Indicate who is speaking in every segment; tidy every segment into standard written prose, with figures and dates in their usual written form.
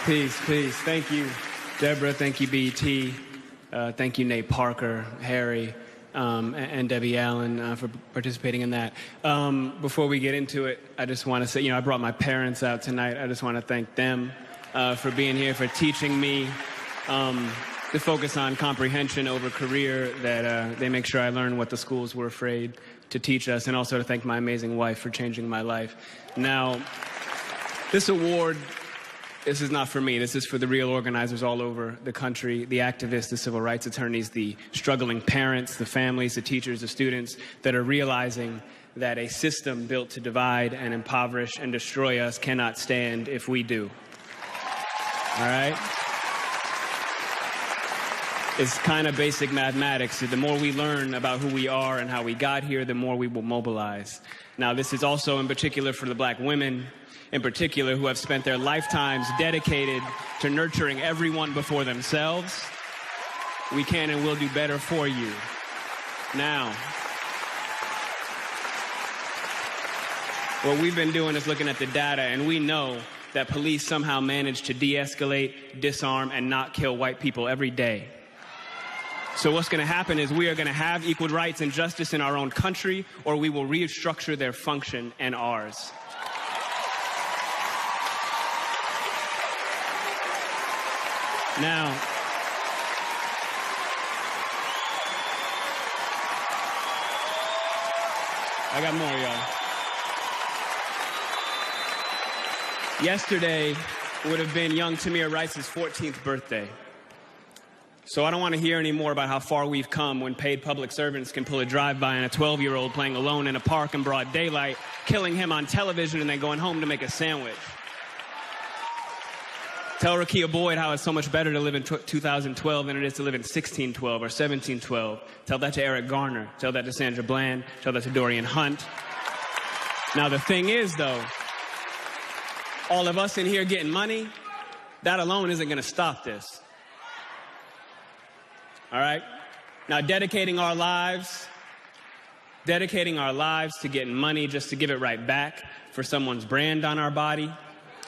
Speaker 1: Peace, peace. Thank you, Deborah. Thank you, b.e.t. Thank you, Nate Parker, Harry, and Debbie Allen for participating in that. Before we get into it, I just want to say, I brought my parents out tonight. I just want to thank them for being here, for teaching me to focus on comprehension over career, that they make sure I learn what the schools were afraid to teach us, and also to thank my amazing wife for changing my life. Now, this award, this is not for me. This is for the real organizers all over the country, the activists, the civil rights attorneys, the struggling parents, the families, the teachers, the students that are realizing that a system built to divide and impoverish and destroy us cannot stand if we do. All right? It's kind of basic mathematics. The more we learn about who we are and how we got here, the more we will mobilize. Now, this is also in particular for the black women, in particular, who have spent their lifetimes dedicated to nurturing everyone before themselves. We can and will do better for you. Now, what we've been doing is looking at the data, and we know that police somehow manage to de-escalate, disarm, and not kill white people every day. So what's going to happen is we are going to have equal rights and justice in our own country, or we will restructure their function and ours. Now, I got more, y'all. Yesterday would have been young Tamir Rice's 14th birthday. So I don't want to hear any more about how far we've come when paid public servants can pull a drive-by on a 12-year-old playing alone in a park in broad daylight, killing him on television, and then going home to make a sandwich. Tell Rakia Boyd how it's so much better to live in 2012 than it is to live in 1612 or 1712. Tell that to Eric Garner. Tell that to Sandra Bland. Tell that to Dorian Hunt. Now, the thing is, though, all of us in here getting money, that alone isn't going to stop this. All right? Now, dedicating our lives to getting money just to give it right back for someone's brand on our body,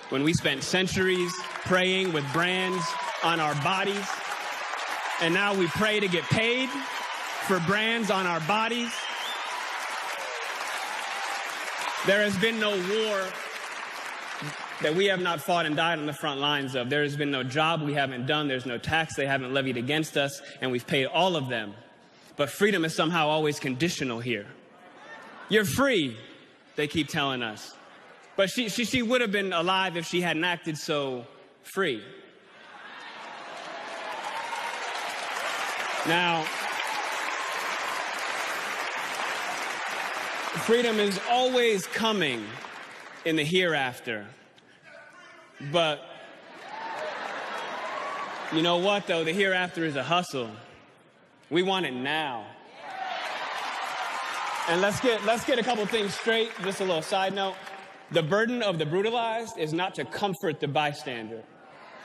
Speaker 1: when we spent centuries praying with brands on our bodies, and now we pray to get paid for brands on our bodies. There has been no war that we have not fought and died on the front lines of. There has been no job we haven't done. There's no tax they haven't levied against us, and we've paid all of them. But freedom is somehow always conditional here. You're free, they keep telling us. But she would have been alive if she hadn't acted so free. Now, freedom is always coming in the hereafter. But you know what, though? The hereafter is a hustle. We want it now. And let's get a couple things straight. Just a little side note. The burden of the brutalized is not to comfort the bystander.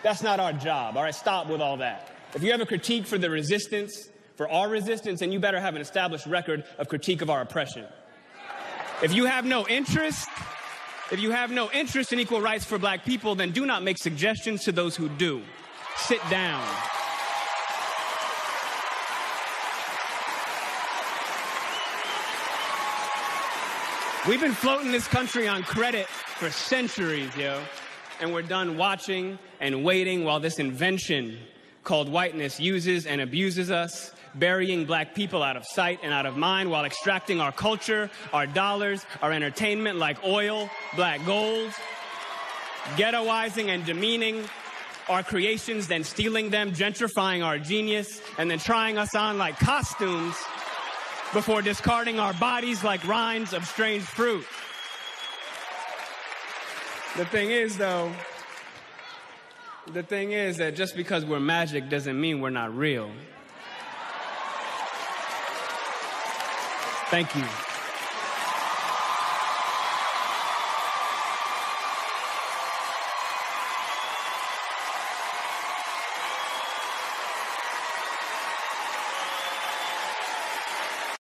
Speaker 1: That's not our job. All right, stop with all that. If you have a critique for the resistance, for our resistance, then you better have an established record of critique of our oppression. If you have no interest in equal rights for black people, then do not make suggestions to those who do. Sit down. We've been floating this country on credit for centuries, yo. And we're done watching and waiting while this invention called whiteness uses and abuses us, burying black people out of sight and out of mind while extracting our culture, our dollars, our entertainment like oil, black gold, ghettoizing and demeaning our creations, then stealing them, gentrifying our genius, and then trying us on like costumes before discarding our bodies like rinds of strange fruit. The thing is that just because we're magic doesn't mean we're not real. Thank you.